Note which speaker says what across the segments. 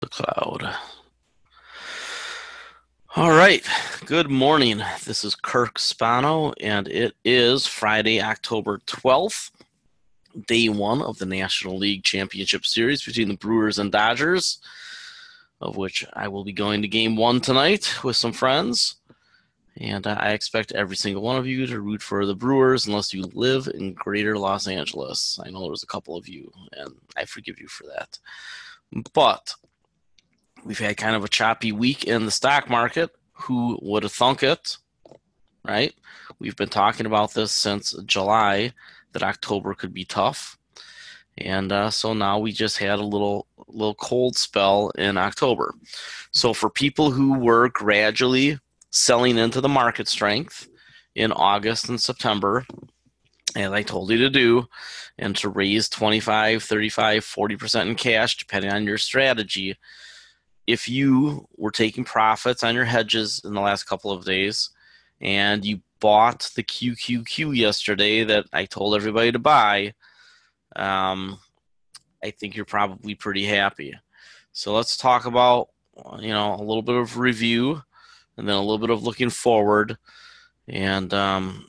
Speaker 1: The cloud. All right. Good morning. This is Kirk Spano, and it is Friday, October 12th, day one of the National League Championship Series between the Brewers and Dodgers, of which I will be going to game one tonight with some friends. And I expect every single one of you to root for the Brewers unless you live in greater Los Angeles. I know there's a couple of you, and I forgive you for that. But we've had kind of a choppy week in the stock market. Who would have thunk it, right? We've been talking about this since July that October could be tough. And so now we just had a little cold spell in October. So for people who were gradually selling into the market strength in August and September, as I told you to do, and to raise 25, 35, 40% in cash, depending on your strategy, if you were taking profits on your hedges in the last couple of days and you bought the QQQ yesterday that I told everybody to buy, I think you're probably pretty happy. So let's talk about, a little bit of review and then a little bit of looking forward. And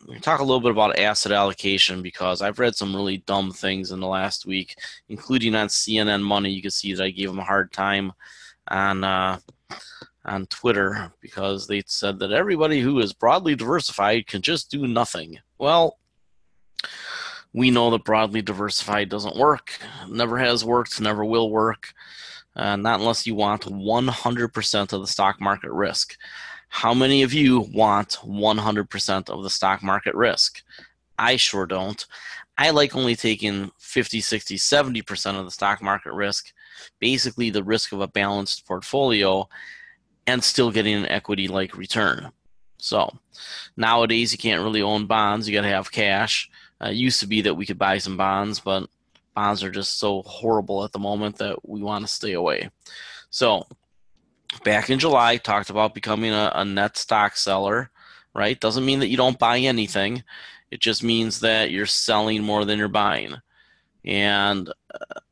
Speaker 1: we talk a little bit about asset allocation because I've read some really dumb things in the last week, including on CNN Money. You can see that I gave them a hard time on Twitter because they said that everybody who is broadly diversified can just do nothing. Well, we know that broadly diversified doesn't work, never has worked, never will work, not unless you want 100% of the stock market risk. How many of you want 100% of the stock market risk? I sure don't. I like only taking 50, 60, 70% of the stock market risk, basically the risk of a balanced portfolio, and still getting an equity-like return. So nowadays you can't really own bonds. You got to have cash. It used to be that we could buy some bonds, but bonds are just so horrible at the moment that we want to stay away. So back in July, talked about becoming a net stock seller, right? Doesn't mean that you don't buy anything. It just means that you're selling more than you're buying. And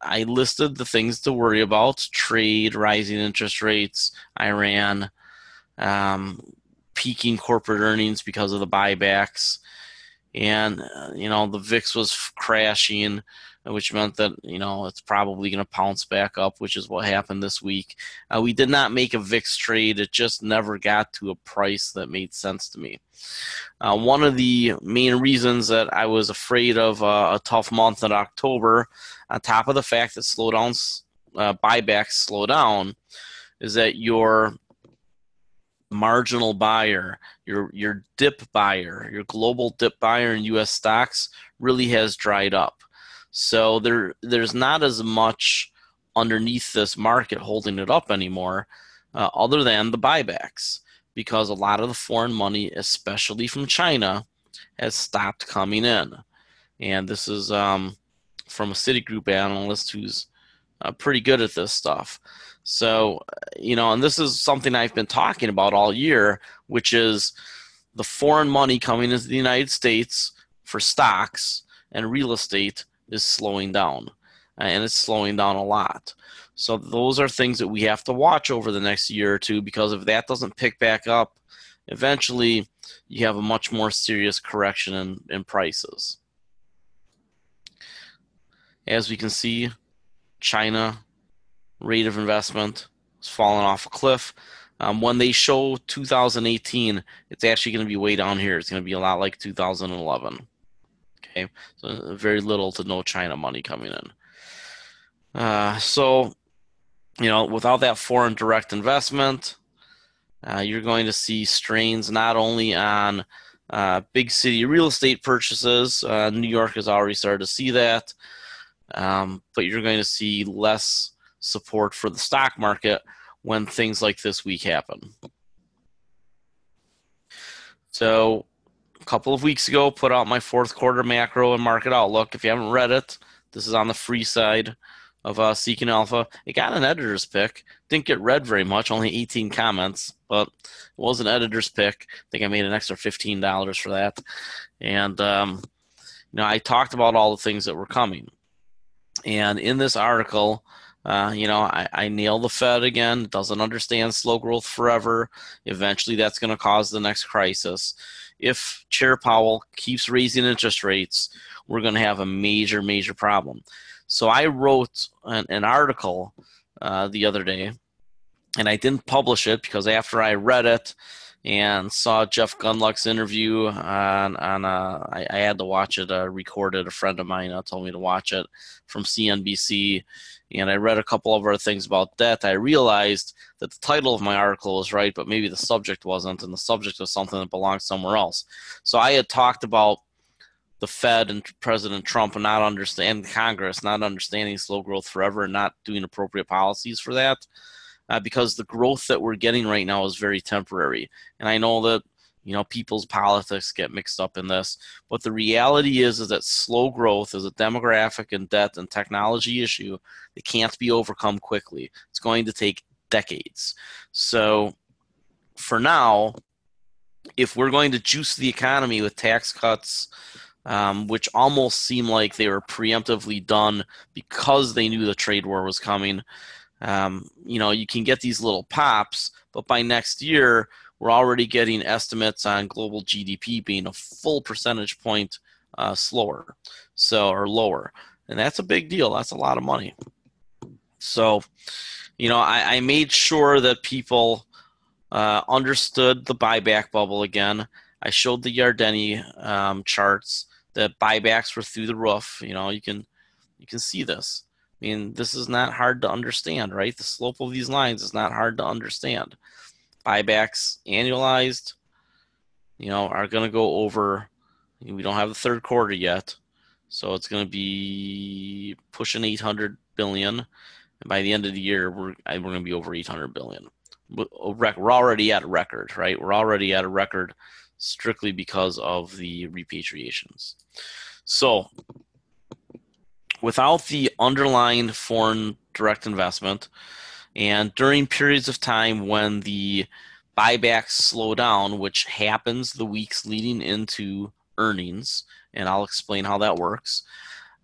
Speaker 1: I listed the things to worry about: trade, rising interest rates, Iran, peaking corporate earnings because of the buybacks. And, the VIX was crashing, which meant that, it's probably going to pounce back up, which is what happened this week. We did not make a VIX trade. It just never got to a price that made sense to me. One of the main reasons that I was afraid of a tough month in October, on top of the fact that buybacks slow down, is that your marginal buyer, your dip buyer, your global dip buyer in U.S. stocks really has dried up. So there's not as much underneath this market holding it up anymore, other than the buybacks, because a lot of the foreign money, especially from China, has stopped coming in. And this is from a Citigroup analyst who's pretty good at this stuff. So, and this is something I've been talking about all year, which is the foreign money coming into the United States for stocks and real estate is slowing down, and it's slowing down a lot. So those are things that we have to watch over the next year or two, because if that doesn't pick back up, eventually you have a much more serious correction in prices. As we can see, China rate of investment is falling off a cliff. When they show 2018, it's actually going to be way down here. It's going to be a lot like 2011. Okay, so very little to no China money coming in. So, without that foreign direct investment, you're going to see strains not only on big city real estate purchases. New York has already started to see that. But you're going to see less support for the stock market when things like this week happen. So a couple of weeks ago, put out my fourth quarter macro and market outlook. If you haven't read it, this is on the free side of Seeking Alpha. It got an editor's pick. Didn't get read very much, only 18 comments, but it was an editor's pick. I think I made an extra $15 for that. And, I talked about all the things that were coming. And in this article, I nail the Fed again. It doesn't understand slow growth forever. Eventually, that's going to cause the next crisis. If Chair Powell keeps raising interest rates, we're going to have a major, major problem. So I wrote an article the other day, and I didn't publish it because after I read it and saw Jeff Gundlach's interview I had to watch it recorded. A friend of mine told me to watch it from CNBC, and I read a couple of other things about that. I realized that the title of my article was right, but maybe the subject wasn't, and the subject was something that belongs somewhere else. So I had talked about the Fed and President Trump and not understanding Congress, not understanding slow growth forever and not doing appropriate policies for that. Because the growth that we're getting right now is very temporary. And I know that, people's politics get mixed up in this, but the reality is that slow growth is a demographic and debt and technology issue that can't be overcome quickly. It's going to take decades. So for now, if we're going to juice the economy with tax cuts, which almost seem like they were preemptively done because they knew the trade war was coming, you can get these little pops, but by next year, we're already getting estimates on global GDP being a full percentage point slower, or lower. And that's a big deal. That's a lot of money. So, I made sure that people understood the buyback bubble again. I showed the Yardeni charts that buybacks were through the roof. You can see this. I mean, this is not hard to understand, right? The slope of these lines is not hard to understand. Buybacks annualized, are going to go over. We don't have the third quarter yet, so it's going to be pushing 800 billion. And by the end of the year, we're going to be over 800 billion. We're already at a record, right? We're already at a record strictly because of the repatriations. So without the underlying foreign direct investment, and during periods of time when the buybacks slow down, which happens the weeks leading into earnings, and I'll explain how that works,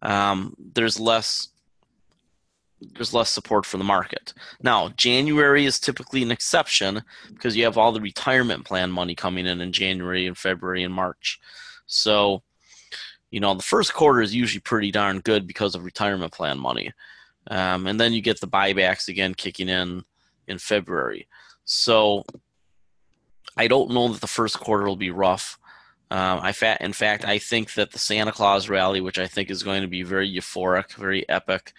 Speaker 1: there's less support for the market. Now, January is typically an exception because you have all the retirement plan money coming in January and February and March. So, the first quarter is usually pretty darn good because of retirement plan money. And then you get the buybacks again kicking in February. So I don't know that the first quarter will be rough. In fact, I think that the Santa Claus rally, which I think is going to be very euphoric, very epic,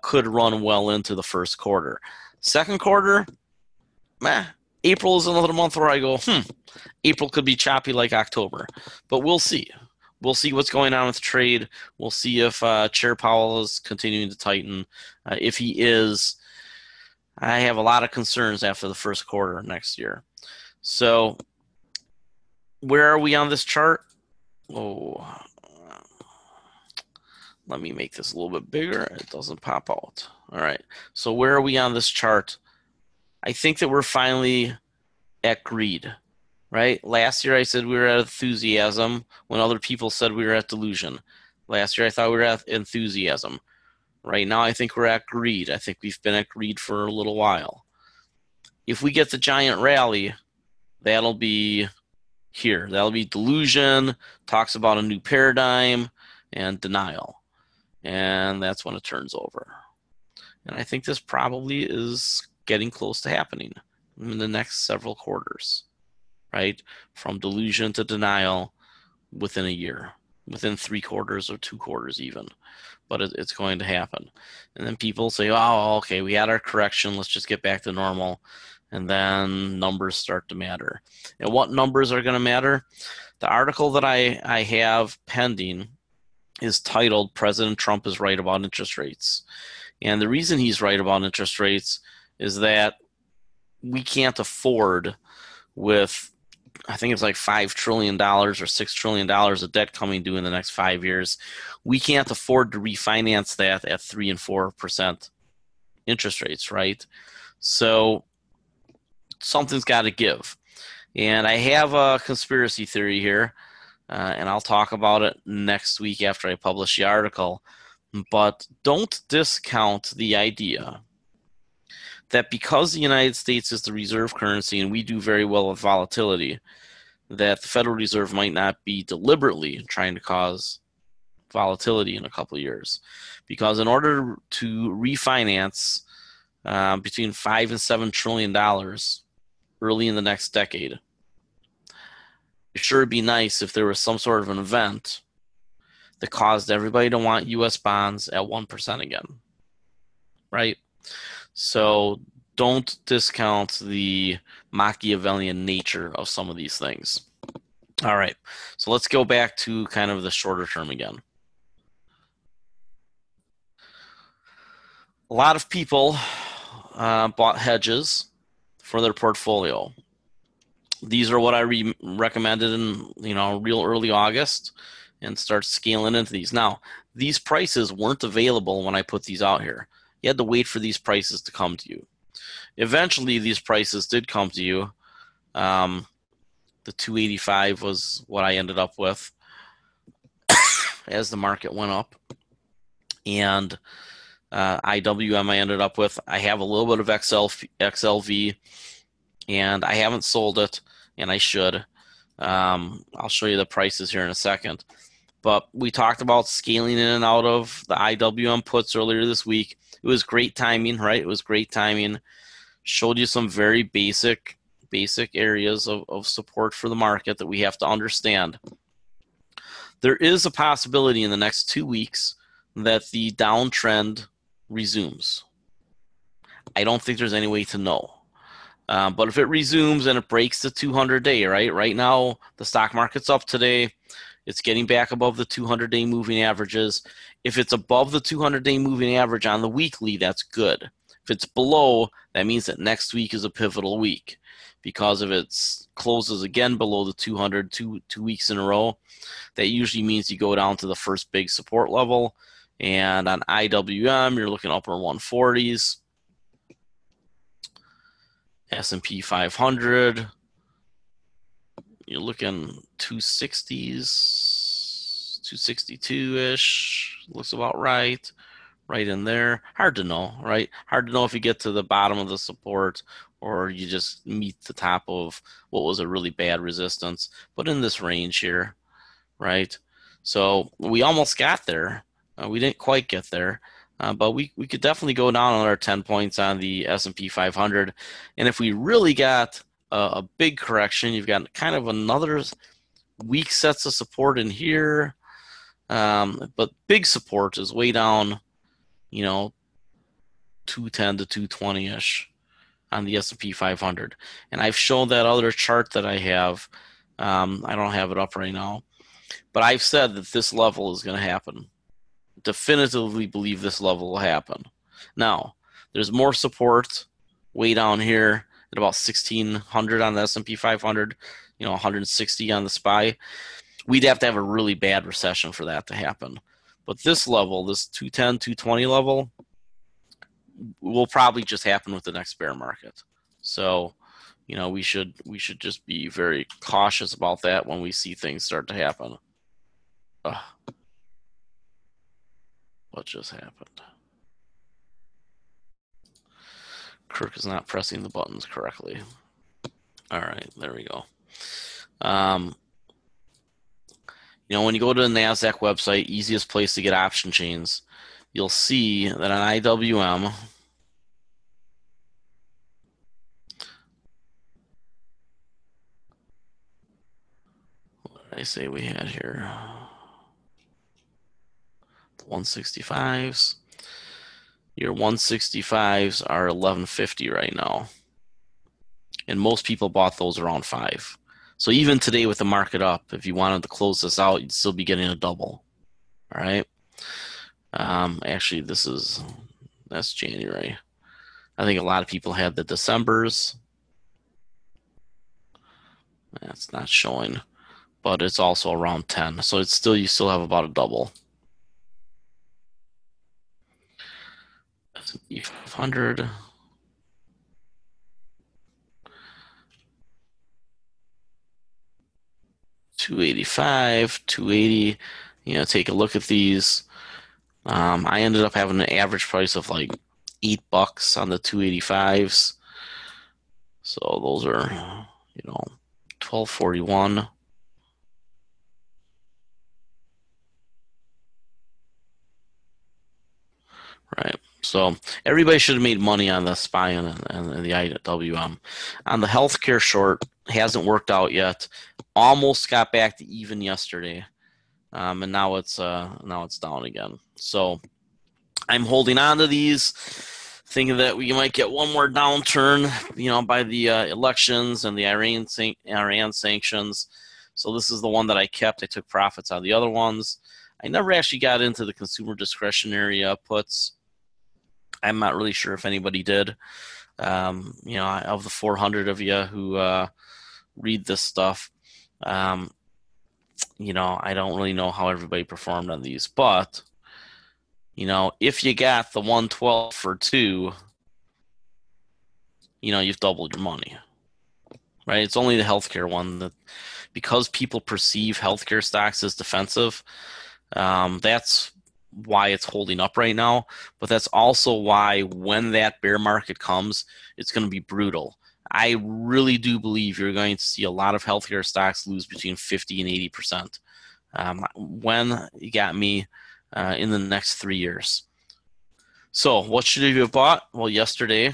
Speaker 1: could run well into the first quarter. Second quarter, April is another month where I go, April could be choppy like October. But we'll see. We'll see what's going on with trade. We'll see if Chair Powell is continuing to tighten. If he is, I have a lot of concerns after the first quarter next year. So where are we on this chart? Oh, let me make this a little bit bigger. It doesn't pop out. All right. So where are we on this chart? I think that we're finally at greed. Right? Last year I said we were at enthusiasm when other people said we were at delusion. Last year I thought we were at enthusiasm. Right now I think we're at greed. I think we've been at greed for a little while. If we get the giant rally, that'll be here. That'll be delusion, talks about a new paradigm, and denial. And that's when it turns over. And I think this probably is getting close to happening in the next several quarters. Right? From delusion to denial within a year, within 3 quarters or 2 quarters even. But it's going to happen. And then people say, oh, okay, we had our correction. Let's just get back to normal. And then numbers start to matter. And what numbers are going to matter? The article that I have pending is titled President Trump is Right About Interest Rates. And the reason he's right about interest rates is that we can't afford with I think it's like $5 trillion or $6 trillion of debt coming due in the next 5 years. We can't afford to refinance that at 3 and 4% interest rates, right? So something's got to give. And I have a conspiracy theory here, and I'll talk about it next week after I publish the article, But don't discount the idea that because the United States is the reserve currency and we do very well with volatility, that the Federal Reserve might not be deliberately trying to cause volatility in a couple of years. Because in order to refinance between $5 and $7 trillion early in the next decade, it sure would be nice if there was some sort of an event that caused everybody to want U.S. bonds at 1% again, right? So don't discount the Machiavellian nature of some of these things. All right, so let's go back to kind of the shorter term again. A lot of people bought hedges for their portfolio. These are what I recommended in real early August, and start scaling into these. Now, these prices weren't available when I put these out here. You had to wait for these prices to come to you. Eventually, these prices did come to you. The 285 was what I ended up with as the market went up. And IWM I ended up with. I have a little bit of XLV, and I haven't sold it, and I should. I'll show you the prices here in a second. But we talked about scaling in and out of the IWM puts earlier this week. It was great timing, right? It was great timing. Showed you some very basic areas of support for the market that we have to understand. There is a possibility in the next 2 weeks that the downtrend resumes. I don't think there's any way to know. But if it resumes and it breaks the 200-day, right? Right now, the stock market's up today. It's getting back above the 200-day moving averages. If it's above the 200-day moving average on the weekly, that's good. If it's below, that means that next week is a pivotal week. Because if it closes again below the 200 two weeks in a row, that usually means you go down to the first big support level. And on IWM, you're looking upper 140s. S&P 500, you're looking 260s, 262-ish, looks about right in there. Hard to know, right? Hard to know if you get to the bottom of the support or you just meet the top of what was a really bad resistance, but in this range here, right? So we almost got there. We didn't quite get there. But we could definitely go down another 10 points on the S&P 500. And if we really got a big correction, you've got kind of another weak sets of support in here. But big support is way down, 210 to 220-ish on the S&P 500. And I've shown that other chart that I have. I don't have it up right now. But I've said that this level is going to happen. Definitively believe this level will happen. Now, there's more support way down here at about 1600 on the S&P 500, 160 on the SPY. We'd have to have a really bad recession for that to happen. But this level, this 210, 220 level, will probably just happen with the next bear market. So, we should just be very cautious about that when we see things start to happen. What just happened? Kirk is not pressing the buttons correctly. All right, there we go. When you go to the NASDAQ website, easiest place to get option chains, you'll see that on IWM, what did I say we had here? The 165s. Your 165s are 1150 right now. And most people bought those around 5. So even today with the market up, if you wanted to close this out, you'd still be getting a double. All right. Actually, that's January. I think a lot of people had the Decembers. That's not showing, but it's also around 10. So you still have about a double. S&P 500. $285, $280. Take a look at these. I ended up having an average price of like $8 on the 285s. So those are, 1241. Right. So everybody should have made money on the SPY and the IWM. On the healthcare short, hasn't worked out yet. Almost got back to even yesterday, and now it's down again. So I'm holding on to these, thinking that we might get one more downturn, by the elections and the Iran sanctions. So this is the one that I kept. I took profits on the other ones. I never actually got into the consumer discretionary puts. I'm not really sure if anybody did. Of the 400 of you who read this stuff, I don't really know how everybody performed on these. But, if you got the 112 for two, you've doubled your money, right? It's only the healthcare one that, because people perceive healthcare stocks as defensive, that's why it's holding up right now. But that's also why when that bear market comes, it's going to be brutal. I really do believe you're going to see a lot of healthcare stocks lose between 50 and 80%. When you got me in the next 3 years. So what should you have bought? Well, yesterday,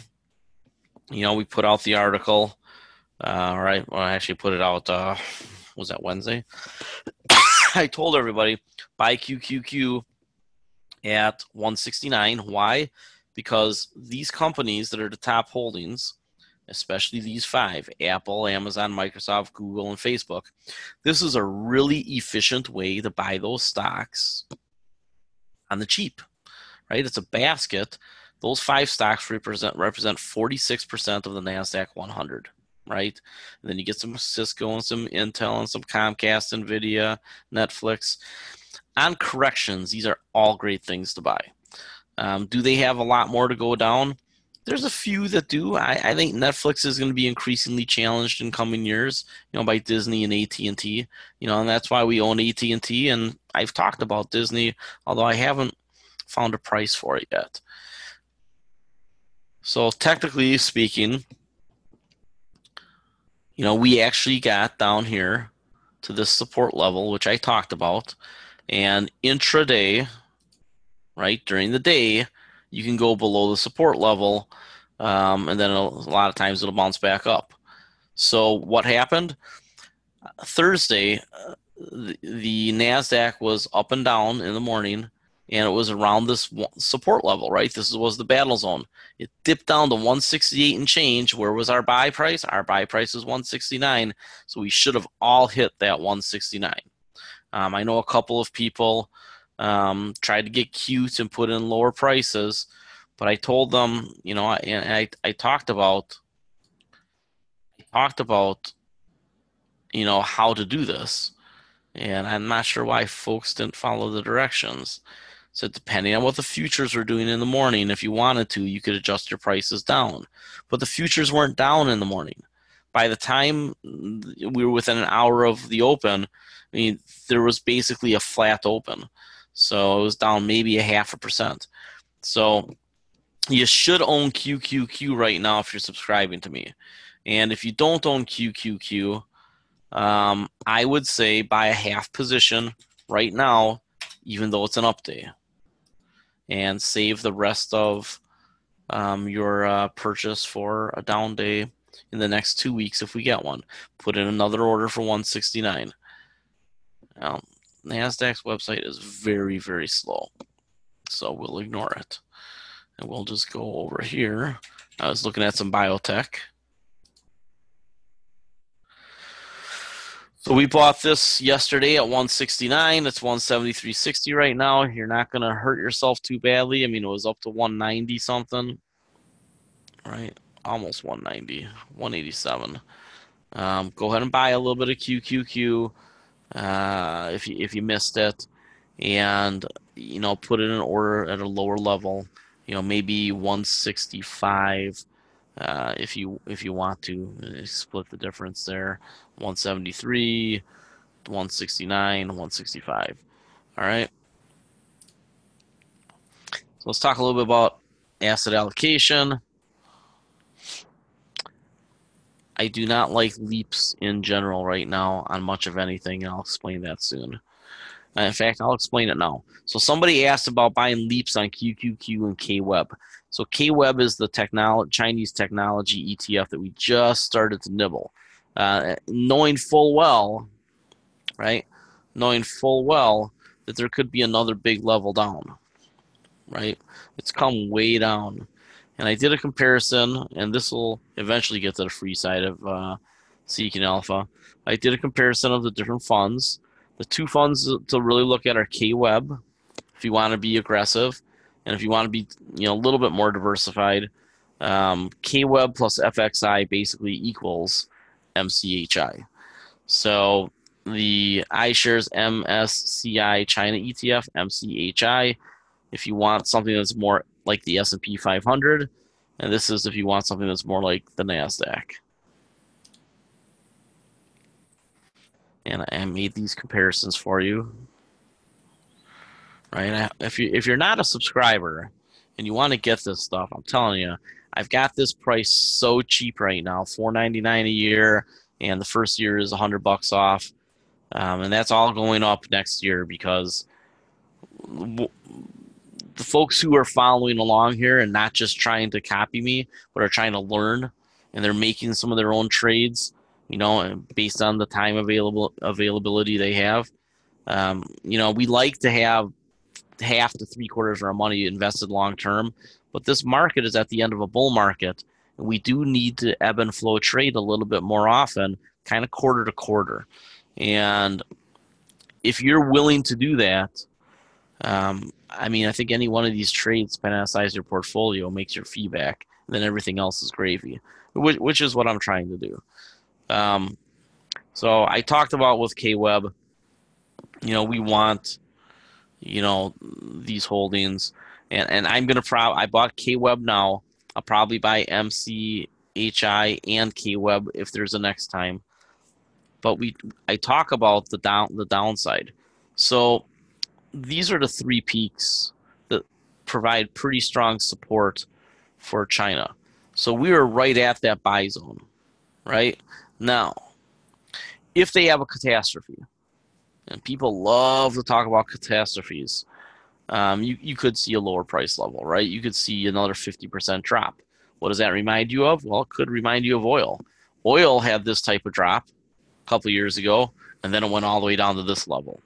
Speaker 1: we put out the article. Right. Well, I actually put it out. Was that Wednesday? I told everybody buy QQQ at 169. Why? Because these companies that are the top holdings, especially these five, Apple, Amazon, Microsoft, Google, and Facebook, this is a really efficient way to buy those stocks on the cheap, right? It's a basket. Those five stocks represent 46% of the NASDAQ 100, right? And then you get some Cisco and some Intel and some Comcast, NVIDIA, Netflix. On corrections, these are all great things to buy. Do they have a lot more to go down? There's a few that do. I think Netflix is going to be increasingly challenged in coming years, by Disney and AT&T, and that's why we own AT&T. And I've talked about Disney, although I haven't found a price for it yet. So technically speaking, we actually got down here to this support level, which I talked about, and intraday, right, during the day, you can go below the support level, and then a lot of times it'll bounce back up. So what happened? Thursday, the NASDAQ was up and down in the morning, and it was around this support level, right? This was the battle zone. It dipped down to 168 and change. Where was our buy price? Our buy price is 169, so we should have all hit that 169. I know a couple of people tried to get cute and put in lower prices, but I told them, I talked about, how to do this, and I'm not sure why folks didn't follow the directions. So depending on what the futures were doing in the morning, if you wanted to, you could adjust your prices down. But the futures weren't down in the morning. By the time we were within an hour of the open, there was basically a flat open. So it was down maybe 0.5%. So you should own QQQ right now if you're subscribing to me. And if you don't own QQQ, I would say buy a half position right now, even though it's an up day, and save the rest of your purchase for a down day in the next 2 weeks if we get one. Put in another order for 169. NASDAQ's website is very, very slow, so we'll ignore it. And we'll just go over here. I was looking at some biotech. So we bought this yesterday at 169. It's 173.60 right now. You're not going to hurt yourself too badly. It was up to 190 something, right? Almost 190, 187. Go ahead and buy a little bit of QQQ if you missed it, and put in an order at a lower level. Maybe 165. If you want to split the difference there, 173, 169, 165. All right. So let's talk a little bit about asset allocation. I do not like leaps in general right now on much of anything, and I'll explain that soon. In fact, I'll explain it now. So somebody asked about buying leaps on QQQ and KWeb. So KWeb is the Chinese technology ETF that we just started to nibble. Knowing full well, right? Knowing full well that there could be another big level down, right? It's come way down. And I did a comparison, and this will eventually get to the free side of Seeking Alpha. I did a comparison of the different funds. The two funds to really look at are KWeb, if you want to be aggressive, and if you want to be a little bit more diversified. KWeb plus FXI basically equals MCHI. So the iShares MSCI China ETF, MCHI, if you want something that's more like the S&P 500, and this is if you want something that's more like the NASDAQ. And I made these comparisons for you. Right? If you're not a subscriber and you want to get this stuff, I'm telling you, I've got this price so cheap right now, $4.99 a year, and the first year is $100 off, and that's all going up next year because the folks who are following along here and not just trying to copy me, but are trying to learn, and they're making some of their own trades, based on the time availability they have. We like to have half to 3/4 of our money invested long term, but this market is at the end of a bull market, and we do need to ebb and flow trade a little bit more often, kind of quarter to quarter. And if you're willing to do that, I think any one of these trades, depending on the size of your portfolio, makes your fee back, and then everything else is gravy, which is what I'm trying to do. So I talked about with KWeb, we want these holdings, and I'm gonna I bought KWeb now. I'll probably buy MCHI and KWeb if there's a next time. But I talk about the downside. So these are the three peaks that provide pretty strong support for China. So we are right at that buy zone, right? Now, if they have a catastrophe, and people love to talk about catastrophes, you could see a lower price level, right? You could see another 50% drop. What does that remind you of? Well, it could remind you of oil. Oil had this type of drop a couple of years ago, and then it went all the way down to this level.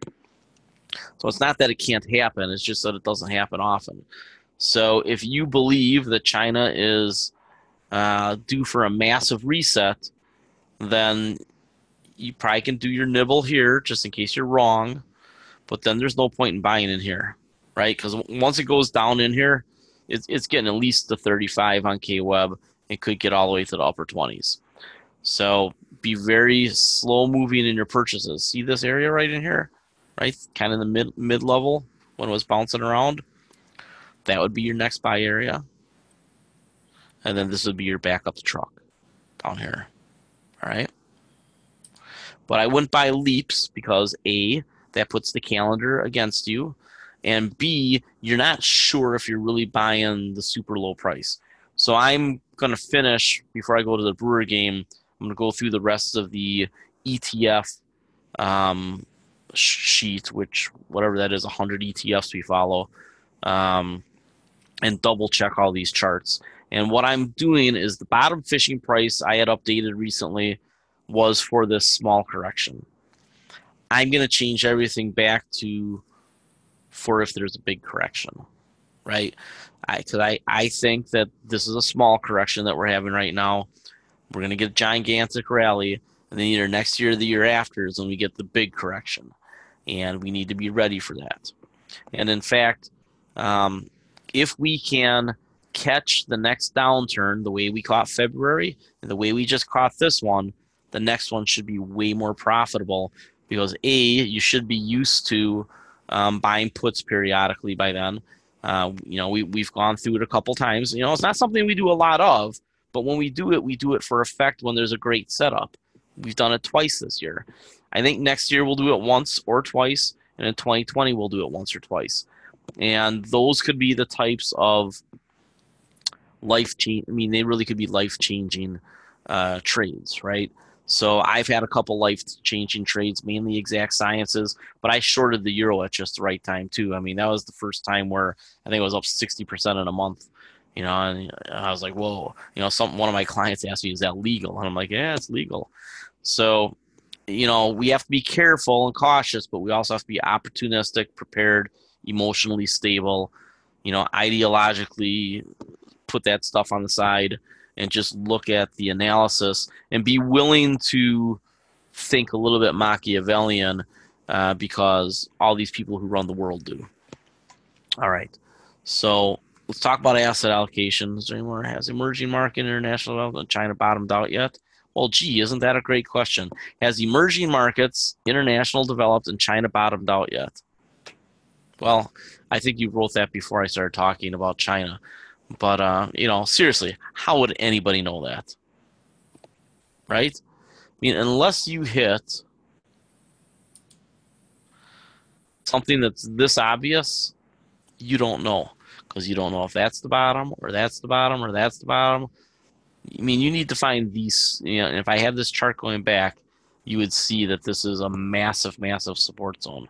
Speaker 1: So it's not that it can't happen, it's just that it doesn't happen often. So if you believe that China is due for a massive reset, then you probably can do your nibble here just in case you're wrong, but then there's no point in buying in here, right? Because once it goes down in here, it's getting at least the 35 on KWeb. It could get all the way to the upper 20s. So be very slow moving in your purchases. See this area right in here, right? Kind of the mid level when it was bouncing around. That would be your next buy area. And then this would be your backup truck down here. All right. But I wouldn't buy leaps because A, that puts the calendar against you, and B, you're not sure if you're really buying the super low price. So I'm going to finish, before I go to the Brewer game, I'm going to go through the rest of the ETF sheet, which, whatever that is, 100 ETFs we follow, and double check all these charts. And what I'm doing is the bottom fishing price I had updated recently was for this small correction. I'm going to change everything back to for if there's a big correction, right? Because I think that this is a small correction that we're having right now. We're going to get a gigantic rally, and then either next year or the year after is when we get the big correction, and we need to be ready for that. And in fact, if we can catch the next downturn the way we caught February and the way we just caught this one, the next one should be way more profitable because A, you should be used to buying puts periodically by then. We've gone through it a couple times. It's not something we do a lot of, but when we do it for effect when there's a great setup. We've done it twice this year. I think next year we'll do it once or twice, and in 2020 we'll do it once or twice. And those could be the types of life change. I mean, they really could be life changing trades, right? So I've had a couple life changing trades, mainly exact sciences, but I shorted the euro at just the right time too. I mean, that was the first time where I think it was up 60% in a month. And I was like, whoa. One of my clients asked me, is that legal? And I'm like, yeah, it's legal. So, we have to be careful and cautious, but we also have to be opportunistic, prepared, emotionally stable, ideologically put that stuff on the side and just look at the analysis and be willing to think a little bit Machiavellian because all these people who run the world do. All right. So let's talk about asset allocation. Is there any more? Has emerging market, international development, China bottomed out yet? Well, gee, isn't that a great question? Has emerging markets, international developed, and China bottomed out yet? Well, I think you wrote that before I started talking about China. But, seriously, how would anybody know that? Right? I mean, unless you hit something that's this obvious, you don't know. Because you don't know if that's the bottom, or that's the bottom, or that's the bottom. I mean, you need to find these, if I had this chart going back, you would see that this is a massive, massive support zone.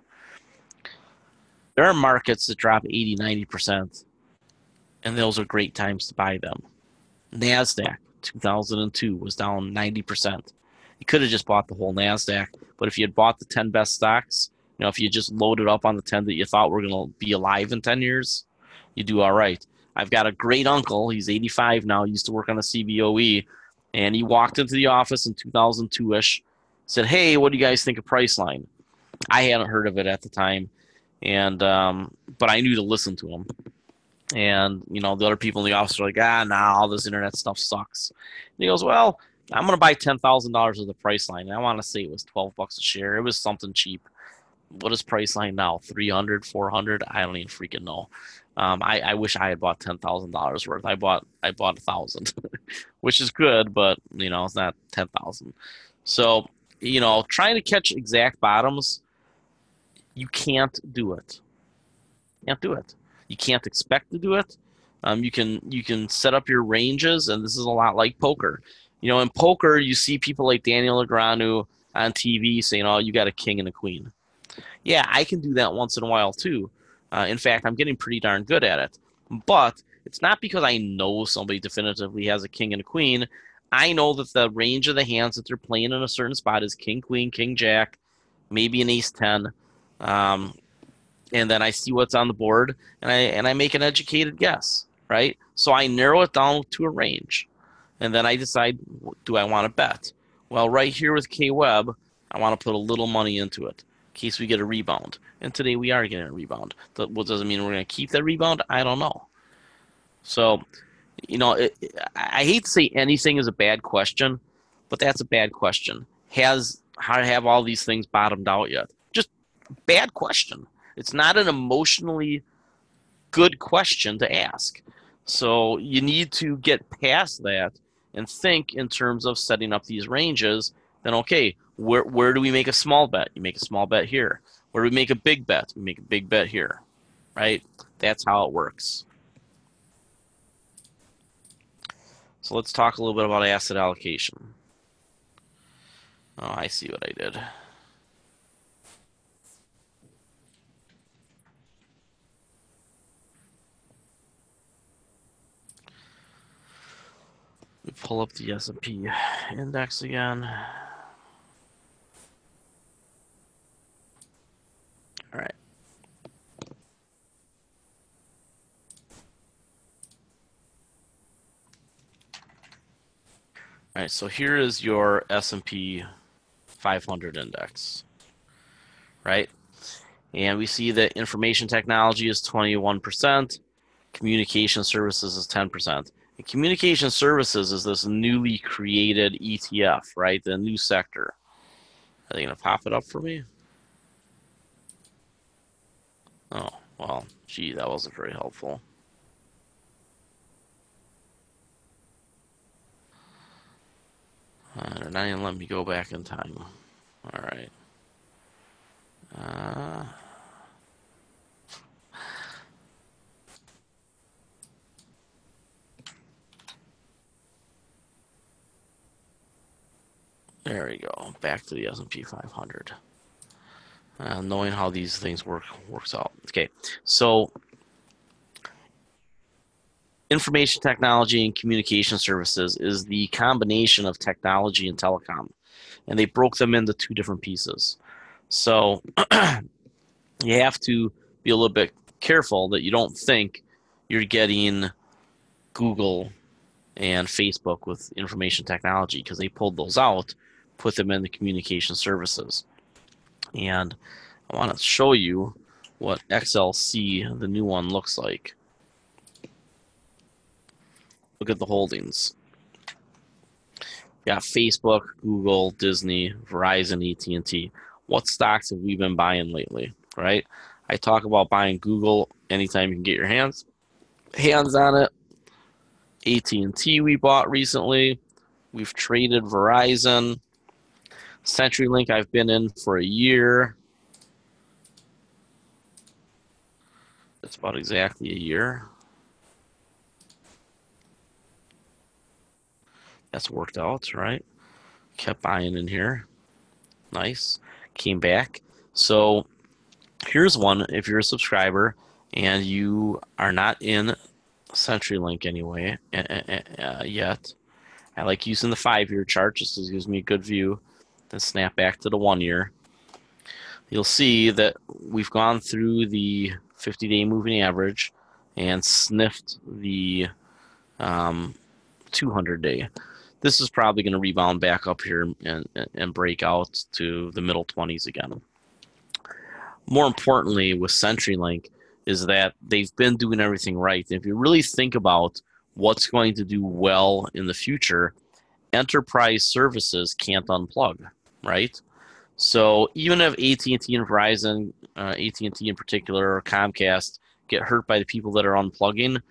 Speaker 1: There are markets that drop 80, 90%, and those are great times to buy them. NASDAQ, 2002, was down 90%. You could have just bought the whole NASDAQ, but if you had bought the 10 best stocks, if you just loaded up on the 10 that you thought were going to be alive in 10 years, you do all right. I've got a great uncle. He's 85 now. He used to work on the CBOE, and he walked into the office in 2002-ish, said, hey, what do you guys think of Priceline? I hadn't heard of it at the time, and but I knew to listen to him. And, the other people in the office are like, all this internet stuff sucks. And he goes, well, I'm going to buy $10,000 of the Priceline. And I want to say it was 12 bucks a share. It was something cheap. What is Priceline now? 300, 400? I don't even freaking know. I wish I had bought $10,000 worth. I bought 1,000, which is good, but, it's not 10,000. So, trying to catch exact bottoms, you can't do it. You can't do it. You can't expect to do it. You can set up your ranges, and this is a lot like poker. In poker, you see people like Daniel Negreanu on TV saying, "Oh, you got a king and a queen." Yeah, I can do that once in a while too. In fact, I'm getting pretty darn good at it. But it's not because I know somebody definitively has a king and a queen. I know that the range of the hands that they're playing in a certain spot is king, queen, king, jack, maybe an ace 10. And then I see what's on the board, and I make an educated guess, right? So I narrow it down to a range, and then I decide, do I want to bet? Well, right here with K-Web, I want to put a little money into it in case we get a rebound. And today we are getting a rebound. What doesn't mean we're going to keep that rebound? I don't know. So, I hate to say anything is a bad question, but that's a bad question. Have all these things bottomed out yet? Just bad question. It's not an emotionally good question to ask. So you need to get past that and think in terms of setting up these ranges. Then, okay, where do we make a small bet? You make a small bet here. Where do we make a big bet? We make a big bet here, right? That's how it works. So let's talk a little bit about asset allocation. Oh, I see what I did. We pull up the S&P index again. All right. All right, so here is your S&P 500 index, right? And we see that information technology is 21%, communication services is 10%. And communication services is this newly created ETF, right? The new sector. Are they going to pop it up for me? Oh, well, gee, that wasn't very helpful. They're not even letting me go back in time. All right. There we go. Back to the S&P 500. Knowing how these things works out. Okay, so information technology and communication services is the combination of technology and telecom, and they broke them into two different pieces. So you have to be a little bit careful that you don't think you're getting Google and Facebook with information technology, because they pulled those out, put them in the communication services. And I want to show you what XLC, the new one, looks like. Look at the holdings. Yeah, Facebook, Google, Disney, Verizon, AT&T. What stocks have we been buying lately, right? I talk about buying Google anytime you can get your hands on it. AT&T we bought recently. We've traded Verizon. CenturyLink I've been in for a year. That's about exactly a year. That's worked out, right? Kept buying in here. Nice. Came back. So here's one. If you're a subscriber and you are not in CenturyLink anyway yet, I like using the 5-year chart just because it gives me a good view. Then snap back to the 1 year. You'll see that we've gone through the 50-day moving average and sniffed the 200-day. This is probably going to rebound back up here and break out to the middle 20s again. More importantly, with CenturyLink is that they've been doing everything right. If you really think about what's going to do well in the future, enterprise services can't unplug, right? So even if AT&T and Verizon, AT&T in particular, or Comcast get hurt by the people that are unplugging,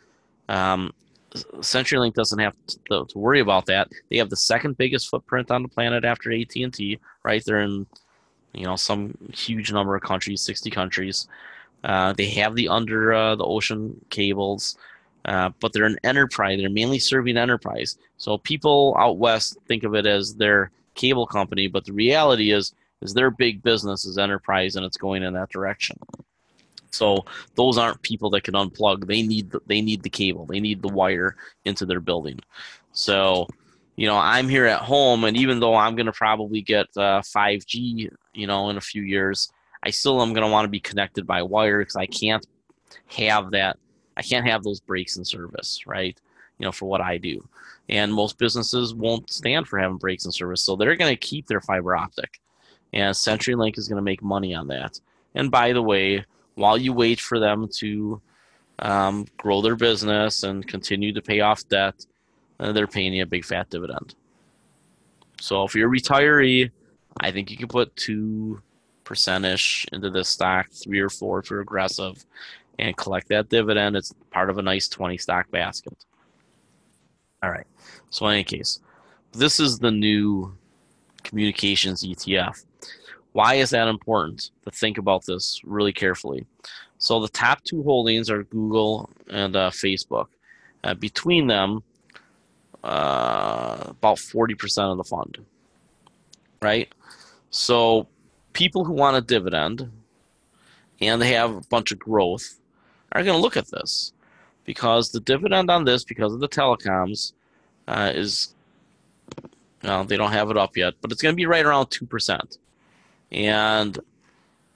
Speaker 1: CenturyLink doesn't have to worry about that. They have the second biggest footprint on the planet after AT&T, right? They're in, some huge number of countries, 60 countries. They have the under the ocean cables, but they're an enterprise. They're mainly serving enterprise. So people out west think of it as their cable company, but the reality is their big business is enterprise, and it's going in that direction. So those aren't people that can unplug. They need the cable. They need the wire into their building. So, I'm here at home, and even though I'm going to probably get 5G, in a few years, I still am going to want to be connected by wire, because I can't have that. I can't have those breaks in service, right? For what I do. And most businesses won't stand for having breaks in service, so they're going to keep their fiber optic. And CenturyLink is going to make money on that. And by the way, while you wait for them to grow their business and continue to pay off debt, they're paying you a big fat dividend. So if you're a retiree, I think you can put 2%-ish into this stock, 3 or 4 if you're aggressive, and collect that dividend. It's part of a nice 20 stock basket. All right. So in any case, this is the new communications ETF. Why is that important to think about this really carefully? So the top 2 holdings are Google and Facebook. Between them, about 40% of the fund, right? So people who want a dividend and they have a bunch of growth are going to look at this, because the dividend on this, because of the telecoms, is, they don't have it up yet, but it's going to be right around 2%. And,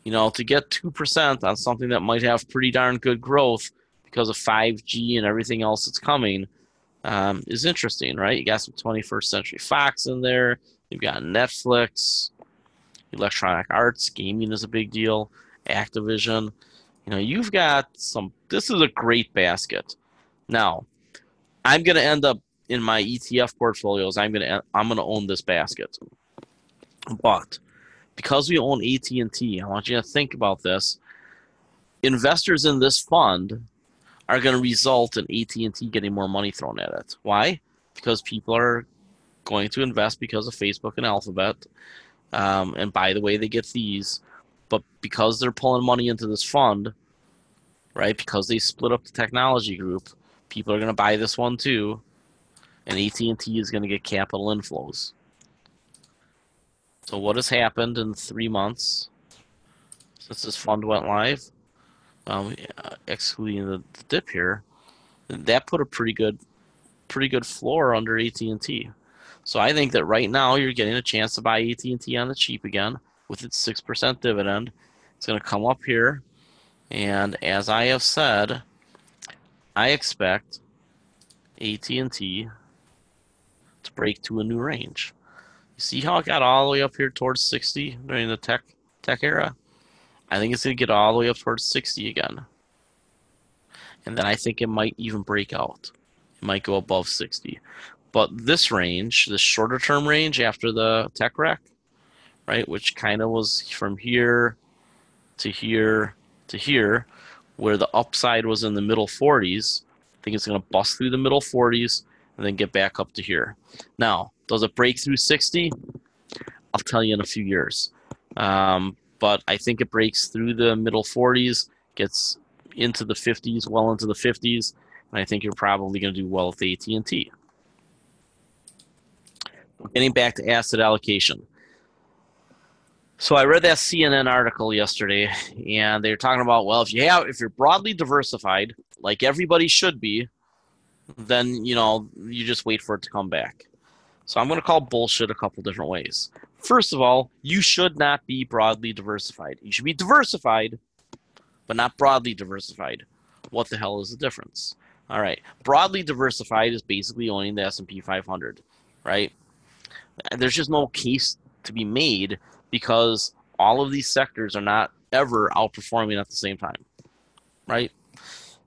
Speaker 1: to get 2% on something that might have pretty darn good growth because of 5G and everything else that's coming is interesting, right? You got some 21st Century Fox in there. You've got Netflix, Electronic Arts, gaming is a big deal, Activision. You've got some. This is a great basket. Now, I'm going to end up in my ETF portfolios. I'm going to own this basket, but because we own AT&T, I want you to think about this. Investors in this fund are going to result in AT&T getting more money thrown at it. Why? Because people are going to invest because of Facebook and Alphabet. And by the way, they get fees. But because they're pulling money into this fund, right, because they split up the technology group, people are going to buy this one too. And AT&T is going to get capital inflows. So what has happened in 3 months since this fund went live? Excluding the dip here, that put a pretty good floor under AT&T. So I think that right now you're getting a chance to buy AT&T on the cheap again with its 6% dividend. It's going to come up here, and as I have said, I expect AT&T to break to a new range. You see how it got all the way up here towards 60 during the tech era? I think it's going to get all the way up towards 60 again. And then I think it might even break out. It might go above 60. But this range, this shorter term range after the tech wreck, right, which kind of was from here to here to here, where the upside was in the middle 40s, I think it's going to bust through the middle 40s and then get back up to here. Now, does it break through 60? I'll tell you in a few years. But I think it breaks through the middle 40s, gets into the 50s, well into the 50s, and I think you're probably going to do well with AT&T. Getting back to asset allocation. So I read that CNN article yesterday, and they were talking about, well, if you're broadly diversified, like everybody should be, then you just wait for it to come back. So I'm going to call bullshit a couple different ways. First of all, you should not be broadly diversified. You should be diversified, but not broadly diversified. What the hell is the difference? All right, broadly diversified is basically owning the S&P 500, right? There's just no case to be made because all of these sectors are not ever outperforming at the same time, right?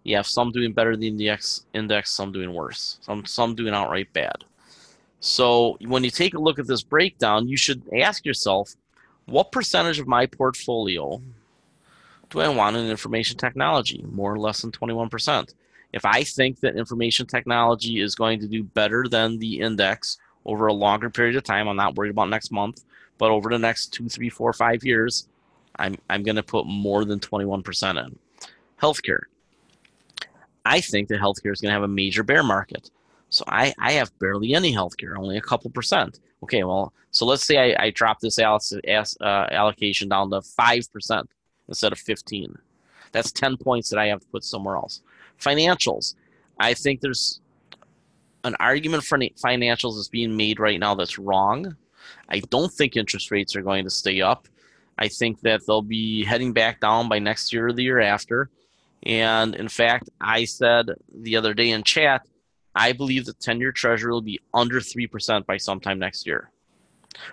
Speaker 1: You have some doing better than the index, some doing worse, some doing outright bad. So when you take a look at this breakdown, you should ask yourself, what percentage of my portfolio do I want in information technology? More or less than 21%. If I think that information technology is going to do better than the index over a longer period of time, I'm not worried about next month, but over the next 2, 3, 4, 5 years, I'm going to put more than 21% in. Healthcare. I think that healthcare is going to have a major bear market. So I have barely any healthcare, only a couple percent. Okay, well, so let's say I drop this allocation down to 5% instead of 15. That's 10 points that I have to put somewhere else. Financials. I think there's an argument for financials is being made right now that's wrong. I don't think interest rates are going to stay up. I think that they'll be heading back down by next year or the year after. And in fact, I said the other day in chat, I believe the 10-year treasury will be under 3% by sometime next year.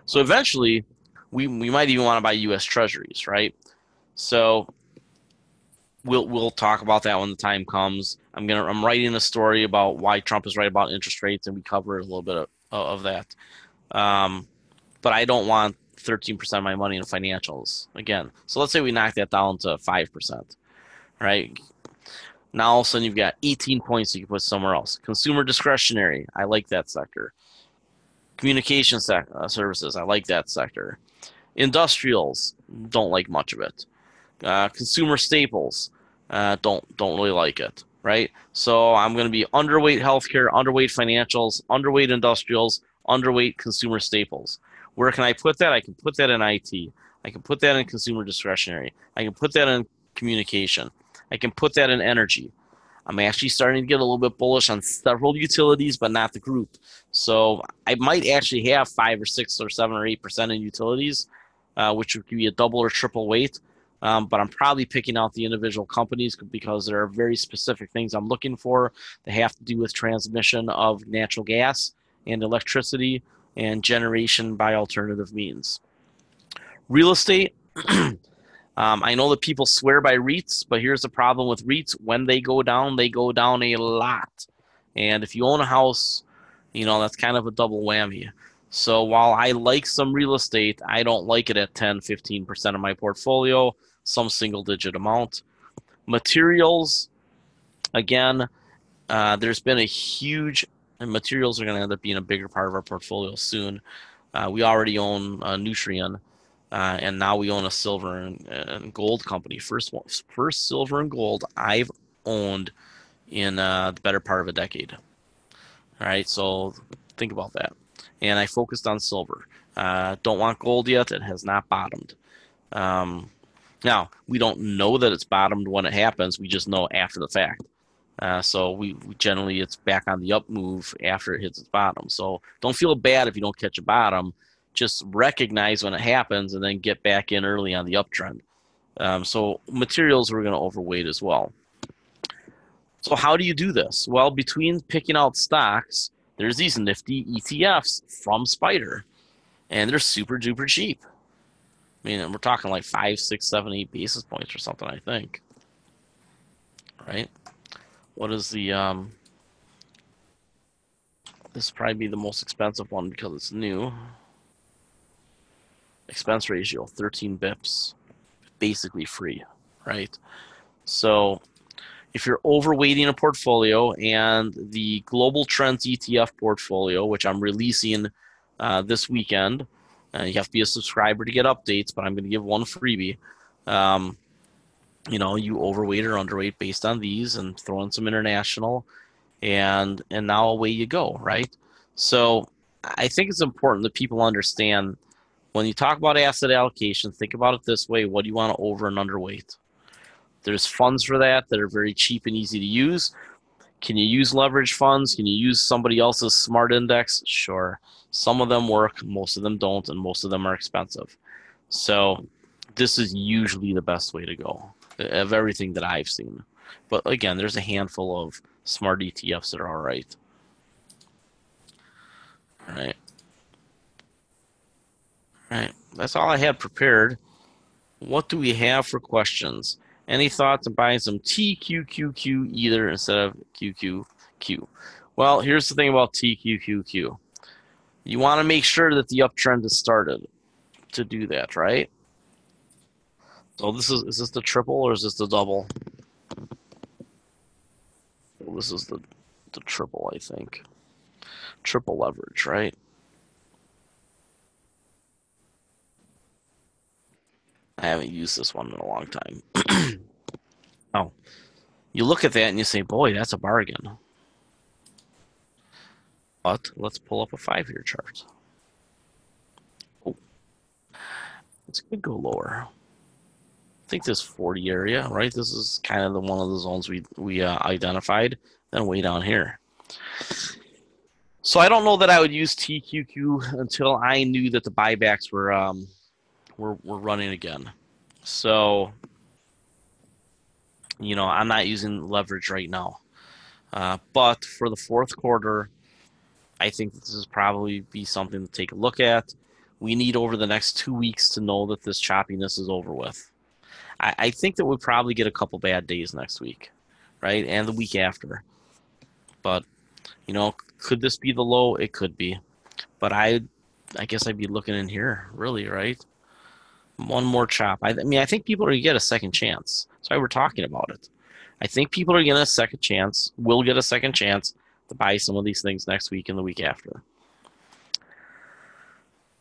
Speaker 1: So eventually, we might even want to buy U.S. treasuries, right? So we'll talk about that when the time comes. I'm writing a story about why Trump is right about interest rates, and we cover a little bit of that. But I don't want 13% of my money in financials again. So let's say we knock that down to 5%, right? Now all of a sudden you've got 18 points you can put somewhere else. Consumer discretionary, I like that sector. Communication services, I like that sector. Industrials, don't like much of it. Consumer staples, don't really like it, right? So I'm going to be underweight healthcare, underweight financials, underweight industrials, underweight consumer staples. Where can I put that? I can put that in IT. I can put that in consumer discretionary. I can put that in communication. I can put that in energy. I'm actually starting to get a little bit bullish on several utilities, but not the group. So I might actually have 5 or 6 or 7 or 8% in utilities, which would give you a double or triple weight. But I'm probably picking out the individual companies because there are very specific things I'm looking for that have to do with transmission of natural gas and electricity and generation by alternative means. Real estate. I know that people swear by REITs, but here's the problem with REITs. When they go down a lot. And if you own a house, that's kind of a double whammy. So while I like some real estate, I don't like it at 10, 15% of my portfolio, some single digit amount. Materials, again, there's been a huge, and materials are going to end up being a bigger part of our portfolio soon. We already own Nutrien. And now we own a silver and gold company. First silver and gold I've owned in the better part of a decade. All right, so think about that. And I focused on silver. Don't want gold yet. It has not bottomed. Now, we don't know that it's bottomed when it happens. We just know after the fact. So we generally, it's back on the up move after it hits its bottom. So don't feel bad if you don't catch a bottom. Just recognize when it happens and then get back in early on the uptrend. So materials we're going to overweight as well. So how do you do this? Well, between picking out stocks, there's these nifty ETFs from Spider, and they're super duper cheap. I mean, we're talking like 5, 6, 7, 8 basis points or something, I think. Right? What is the this will probably be the most expensive one because it's new. Expense ratio 13 bips, basically free, right? So if you're overweighting a portfolio, and the Global Trends ETF portfolio, which I'm releasing this weekend, you have to be a subscriber to get updates, but I'm going to give one freebie. You overweight or underweight based on these, and throw in some international, and now away you go, right? So I think it's important that people understand when you talk about asset allocation, think about it this way: what do you want to over and underweight? There's funds for that are very cheap and easy to use. Can you use leverage funds? Can you use somebody else's smart index? Sure. Some of them work, most of them don't, and most of them are expensive. So this is usually the best way to go of everything that I've seen. But again, there's a handful of smart ETFs that are all right. All right. All right. That's all I had prepared. What do we have for questions? Any thoughts on buying some TQQQ either instead of QQQ? Well, here's the thing about TQQQ. You want to make sure that the uptrend has started to do that, right? So is this the triple or is this the double? Well, this is the triple, I think. Triple leverage, right? I haven't used this one in a long time. Oh, you look at that and you say, boy, that's a bargain. But let's pull up a 5-year chart. Oh, this could go lower. I think this 40 area, right? This is kind of one of the zones we identified. Then way down here. So I don't know that I would use TQQ until I knew that the buybacks were running again. So I'm not using leverage right now. But for the fourth quarter, I think this is probably be something to take a look at. We need over the next 2 weeks to know that this choppiness is over with. I think that we'll probably get a couple bad days next week, right? And the week after. But, could this be the low? It could be. But I guess I'd be looking in here, really, right? One more chop. I think people are going to get a second chance. That's why we're talking about it. I think people are getting a second chance, will get a second chance to buy some of these things next week and the week after.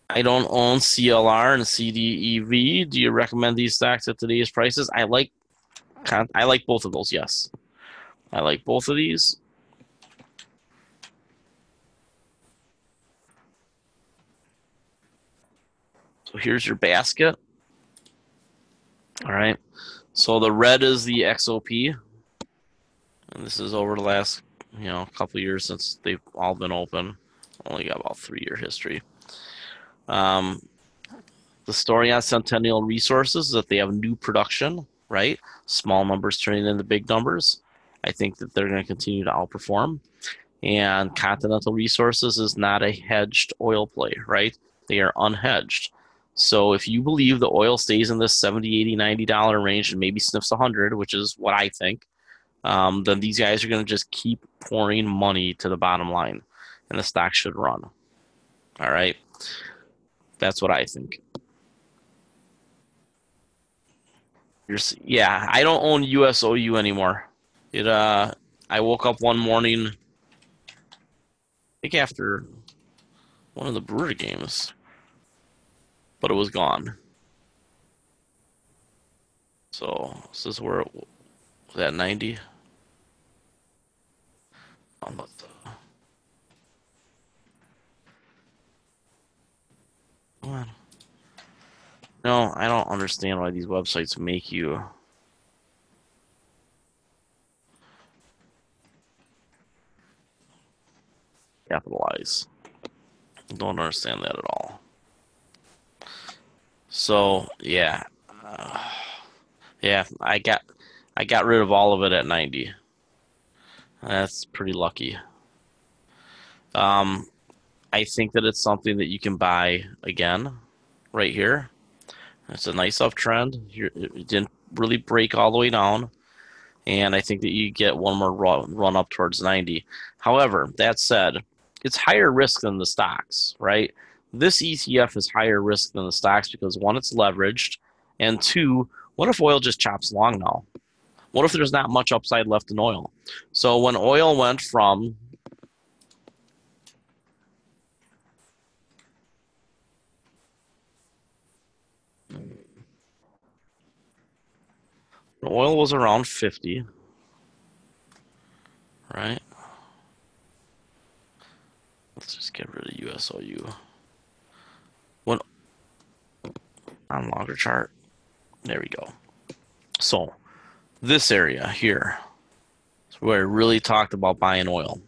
Speaker 1: I don't own CLR and CDEV. Do you recommend these stocks at today's prices? I like both of those, yes. I like both of these. So here's your basket. All right. So the red is the XOP. And this is over the last, couple years since they've all been open. Only got about 3-year history. The story on Centennial Resources is that they have new production, right? Small numbers turning into big numbers. I think that they're going to continue to outperform. And Continental Resources is not a hedged oil play, right? They are unhedged. So if you believe the oil stays in this $70, $80, $90 range and maybe sniffs 100, which is what I think, then these guys are going to just keep pouring money to the bottom line, and the stock should run. All right? That's what I think. I don't own USOU anymore. I woke up one morning, I think after one of the Brewer games, but it was gone. So this is where it was at 90. Come on. No, I don't understand why these websites make you capitalize. Don't understand that at all. So yeah, yeah, I got rid of all of it at 90. That's pretty lucky. Um, I think that it's something that you can buy again right here. It's a nice uptrend. It didn't really break all the way down, and I think that you get one more run up towards 90. However, that said, it's higher risk than the stocks, right? This ETF is higher risk than the stocks because one, it's leveraged, and two, what if oil just chops along now? What if there's not much upside left in oil? So when oil went from oil was around 50, right? Let's just get rid of USOU. When on longer chart, there we go. So this area here is where I really talked about buying oil,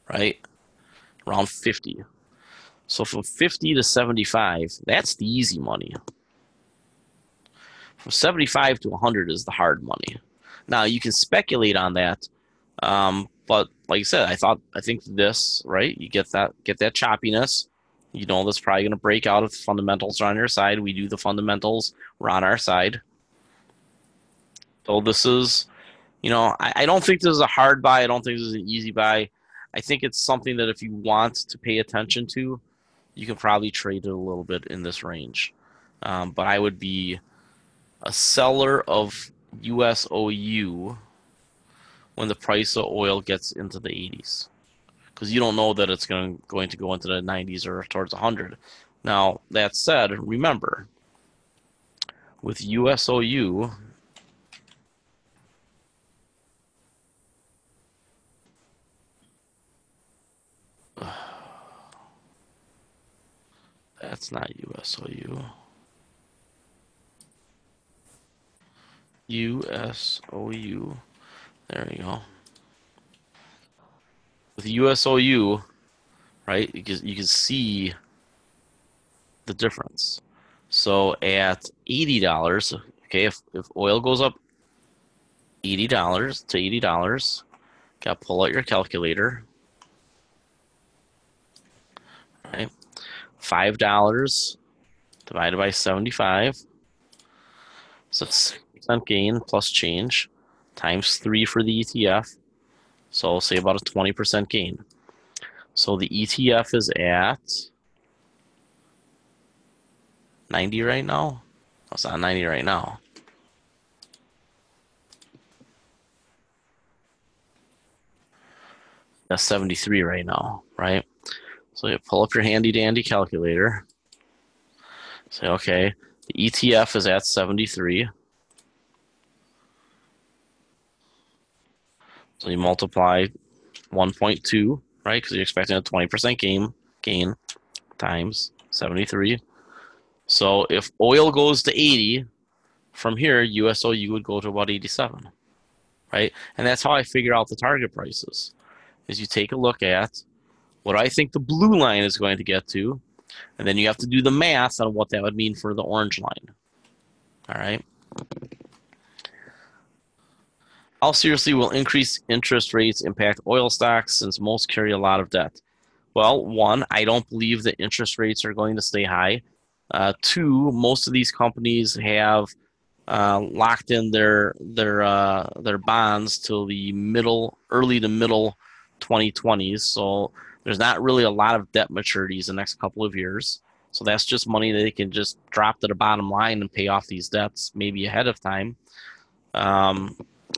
Speaker 1: right? Around 50. So from 50 to 75, that's the easy money. From 75 to 100 is the hard money. Now you can speculate on that, but like I said, I think this, right? You get that choppiness. You know that's probably going to break out if the fundamentals are on your side. We do the fundamentals. We're on our side. So this is, I don't think this is a hard buy. I don't think this is an easy buy. I think it's something that if you want to pay attention to, you can probably trade it a little bit in this range. But I would be a seller of USOU when the price of oil gets into the 80s, because you don't know that it's going to go into the 90s or towards 100. Now, that said, remember, with USOU, that's not USOU. USOU. There we go. With USOU, right, you can see the difference. So at $80, okay, if oil goes up $80 to $80, got to pull out your calculator, right? $5 divided by 75, so it's 6% gain plus change, times 3 for the ETF, so I'll say about a 20% gain. So the ETF is at 90 right now. Oh, it's not 90 right now. That's 73 right now, right? So you pull up your handy dandy calculator. Say, okay, the ETF is at 73. So you multiply 1.2, right? Because you're expecting a 20% gain times 73. So if oil goes to 80, from here, USOU would go to about 87, right? And that's how I figure out the target prices, is you take a look at what I think the blue line is going to get to, and then you have to do the math on what that would mean for the orange line. All right. How seriously will increased interest rates impact oil stocks since most carry a lot of debt? Well, one, I don't believe that interest rates are going to stay high. Two, most of these companies have locked in their bonds till the early to middle 2020s. So there's not really a lot of debt maturities the next couple of years. So that's just money that they can just drop to the bottom line and pay off these debts maybe ahead of time.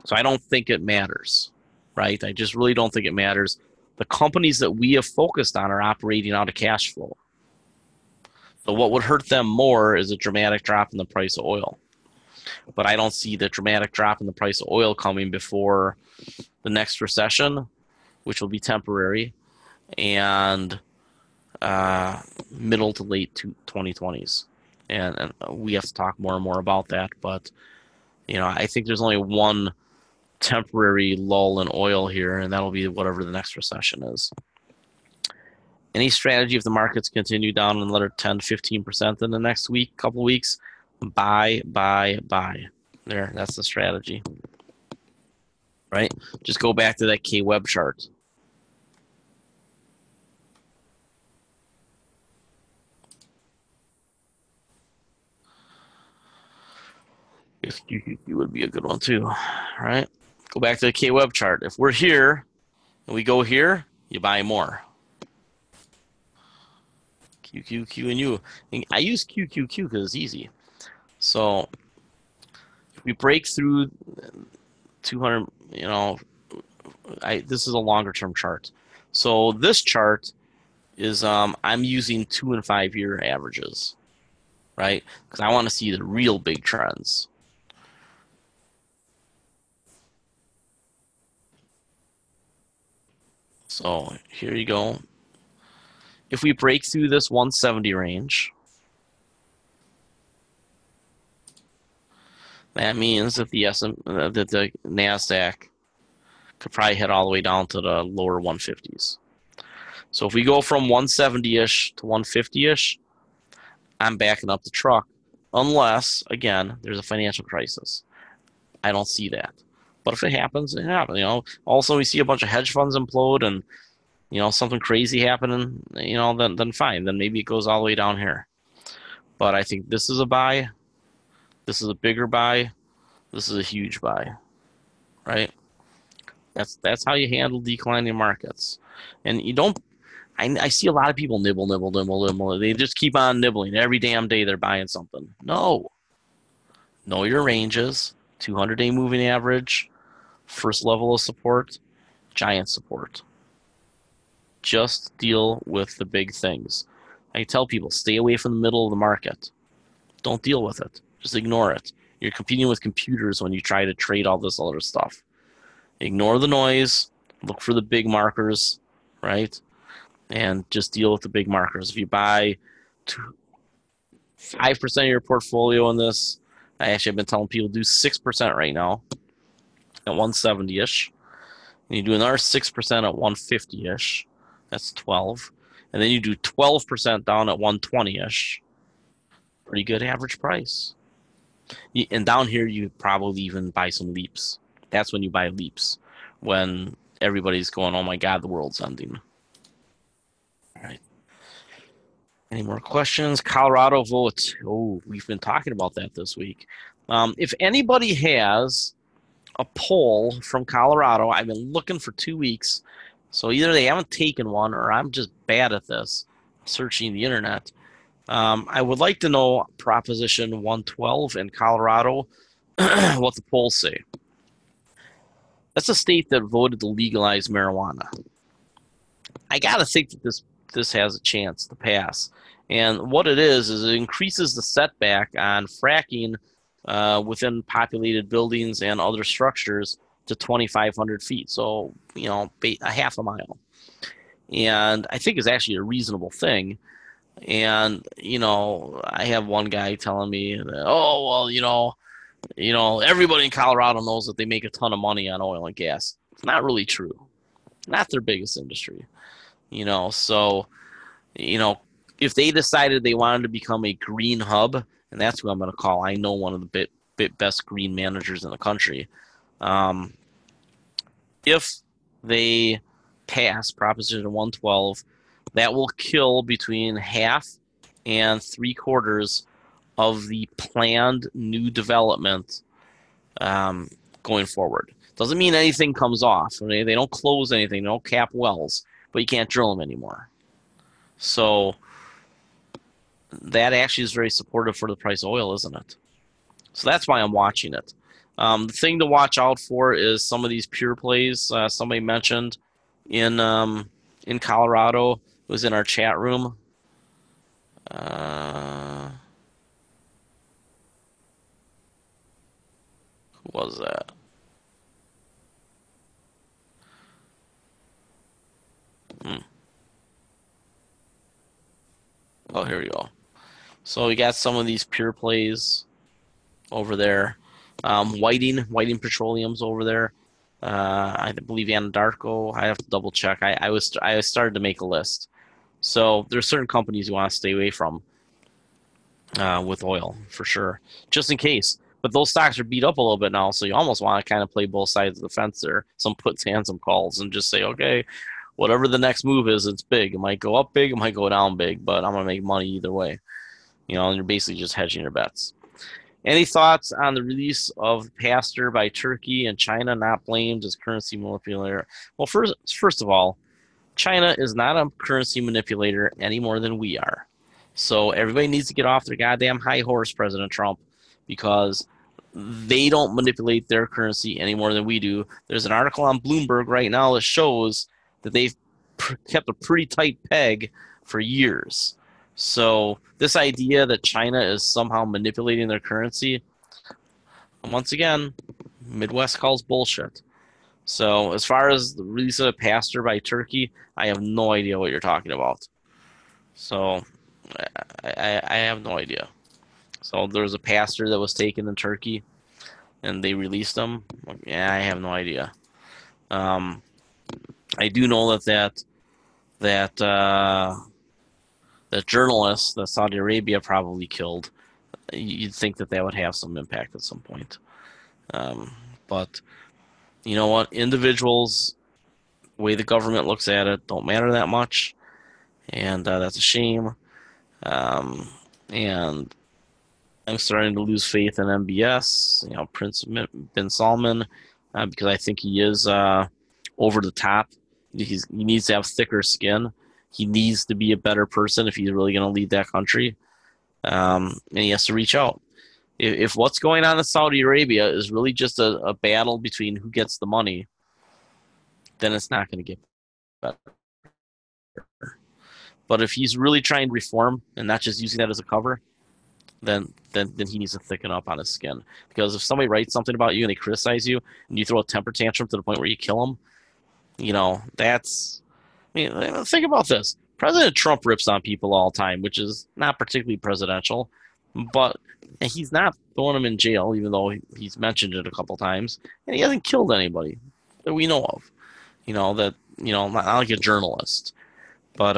Speaker 1: So I don't think it matters, right? I just really don't think it matters. The companies that we have focused on are operating out of cash flow. So what would hurt them more is a dramatic drop in the price of oil. But I don't see the dramatic drop in the price of oil coming before the next recession, which will be temporary. And middle to late 2020s. And we have to talk more and more about that. But, I think there's only one temporary lull in oil here, and that'll be whatever the next recession is. Any strategy if the markets continue down another 10, 15% in the next couple weeks, buy. There, that's the strategy. Right? Just go back to that K-Web chart. QQQ would be a good one too, right? Go back to the K-Web chart. If we're here and we go here, you buy more. QQQ and U. And I use QQQ because it's easy. So if we break through 200, this is a longer term chart. So this chart is I'm using 2 and 5 year averages, right? Because I want to see the real big trends. So here you go. If we break through this 170 range, that means that the NASDAQ could probably head all the way down to the lower 150s. So if we go from 170-ish to 150-ish, I'm backing up the truck. Unless, again, there's a financial crisis. I don't see that. But if it happens, it happens. Also, we see a bunch of hedge funds implode and, something crazy happening, then fine. Then maybe it goes all the way down here. But I think this is a buy. This is a bigger buy. This is a huge buy, right? That's how you handle declining markets. And you don't. I see a lot of people nibble. They just keep on nibbling. Every damn day they're buying something. No. Know your ranges. 200-day moving average. First level of support. Giant support. Just deal with the big things. I tell people, stay away from the middle of the market. Don't deal with it. Just ignore it. You're competing with computers when you try to trade all this other stuff. Ignore the noise. Look for the big markers, right? And just deal with the big markers. If you buy 5% of your portfolio in this, I actually have been telling people do 6% right now at 170-ish. And you do another 6% at 150-ish. That's 12. And then you do 12% down at 120-ish. Pretty good average price. And down here, you probably even buy some leaps. That's when you buy leaps. When everybody's going, oh my God, the world's ending. All right. Any more questions? Colorado vote. Oh, we've been talking about that this week. If anybody has a poll from Colorado, I've been looking for 2 weeks. So either they haven't taken one or I'm just bad at this, searching the internet. I would like to know Proposition 112 in Colorado, what the polls say. That's a state that voted to legalize marijuana. I got to think that this has a chance to pass. And what it is it increases the setback on fracking within populated buildings and other structures to 2,500 feet. So, a half a mile. And I think it's actually a reasonable thing. And, I have one guy telling me that, oh, well, everybody in Colorado knows that they make a ton of money on oil and gas. It's not really true. Not their biggest industry. So, if they decided they wanted to become a green hub, and that's who I'm going to call. I know one of the best green managers in the country. If they pass Proposition 112, that will kill between half and 3/4 of the planned new development going forward. Doesn't mean anything comes off. They don't close anything. They don't cap wells, but you can't drill them anymore. So that actually is very supportive for the price of oil, isn't it? So that's why I'm watching it. The thing to watch out for is some of these pure plays. Somebody mentioned in Colorado. It was in our chat room. Who was that? There we go. So we got some of these pure plays over there. Whiting Petroleum's over there. I believe Anadarko. I have to double check. I started to make a list. So there's certain companies you want to stay away from with oil for sure, just in case. But those stocks are beat up a little bit now, so you almost want to kind of play both sides of the fence there. Some puts and some calls, and just say, okay, whatever the next move is, it's big. It might go up big, it might go down big, but I'm gonna make money either way. And you're basically just hedging your bets. Any thoughts on the release of Pastor by Turkey and China not blamed as currency manipulator? Well, first of all, China is not a currency manipulator any more than we are. So everybody needs to get off their goddamn high horse, President Trump, because they don't manipulate their currency any more than we do. There's an article on Bloomberg right now that shows that they've kept a pretty tight peg for years. So this idea that China is somehow manipulating their currency, once again, Midwest calls bullshit. So as far as the release of a Pastor by Turkey, I have no idea what you're talking about. So I have no idea. So there was a pastor that was taken in Turkey, and they released him. Yeah, I have no idea. I do know that journalist that Saudi Arabia probably killed, you'd think that would have some impact at some point. But you know what? Individuals, the way the government looks at it, don't matter that much, and that's a shame. And I'm starting to lose faith in MBS, Prince bin Salman, because I think he is over the top. He needs to have thicker skin. He needs to be a better person if he's really going to lead that country. And he has to reach out. If what's going on in Saudi Arabia is really just a battle between who gets the money, then it's not going to get better. But if he's really trying to reform and not just using that as a cover, then he needs to thicken up on his skin. Because if somebody writes something about you and they criticize you and you throw a temper tantrum to the point where you kill them, that's... think about this. President Trump rips on people all the time, which is not particularly presidential, but he's not throwing them in jail, even though he's mentioned it a couple times, and he hasn't killed anybody that we know of. Not like a journalist, but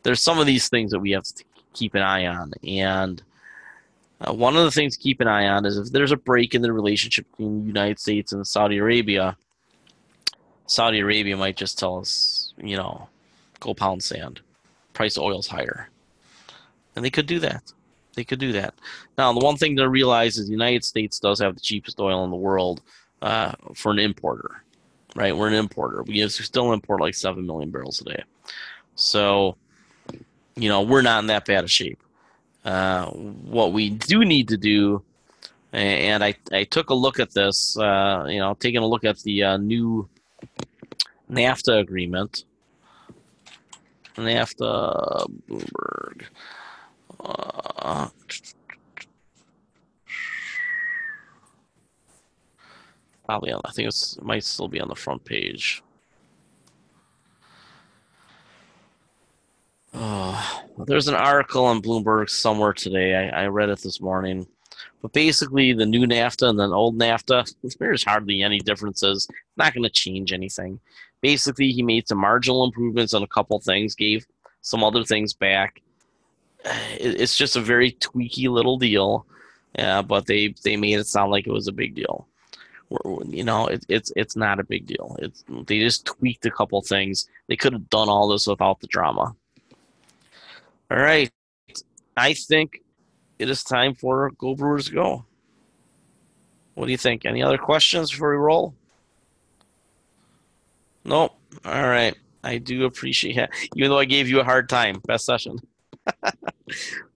Speaker 1: there's some of these things that we have to keep an eye on, and one of the things to keep an eye on is if there's a break in the relationship between the United States and Saudi Arabia might just tell us, go pound sand. Price of oil's higher. And they could do that. Now, the one thing to realize is the United States does have the cheapest oil in the world for an importer, right? We're an importer. We still import like 7 million barrels a day. So, we're not in that bad of shape. What we do need to do, and I took a look at this, taking a look at the new NAFTA agreement. NAFTA, Bloomberg. Probably I think it might still be on the front page. There's an article on Bloomberg somewhere today. I read it this morning. But basically, the new NAFTA and the old NAFTA, there's hardly any differences. Not going to change anything. Basically, he made some marginal improvements on a couple things, gave some other things back. It's just a very tweaky little deal, but they made it sound like it was a big deal. It's not a big deal. They just tweaked a couple things. They could have done all this without the drama. All right, I think it is time for Go Brewers Go. What do you think? Any other questions before we roll? Nope. All right. I do appreciate it, even though I gave you a hard time. Best session.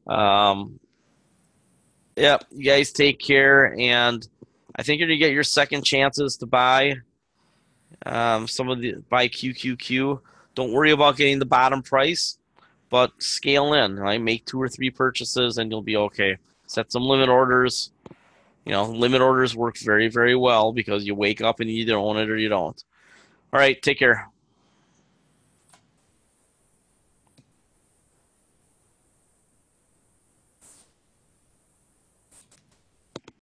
Speaker 1: Yeah, you guys take care, and I think you're gonna get your second chances to buy buy QQQ. Don't worry about getting the bottom price, but scale in. Right? Make 2 or 3 purchases, and you'll be okay. Set some limit orders. Limit orders work very, very well because you wake up and you either own it or you don't. All right, take care.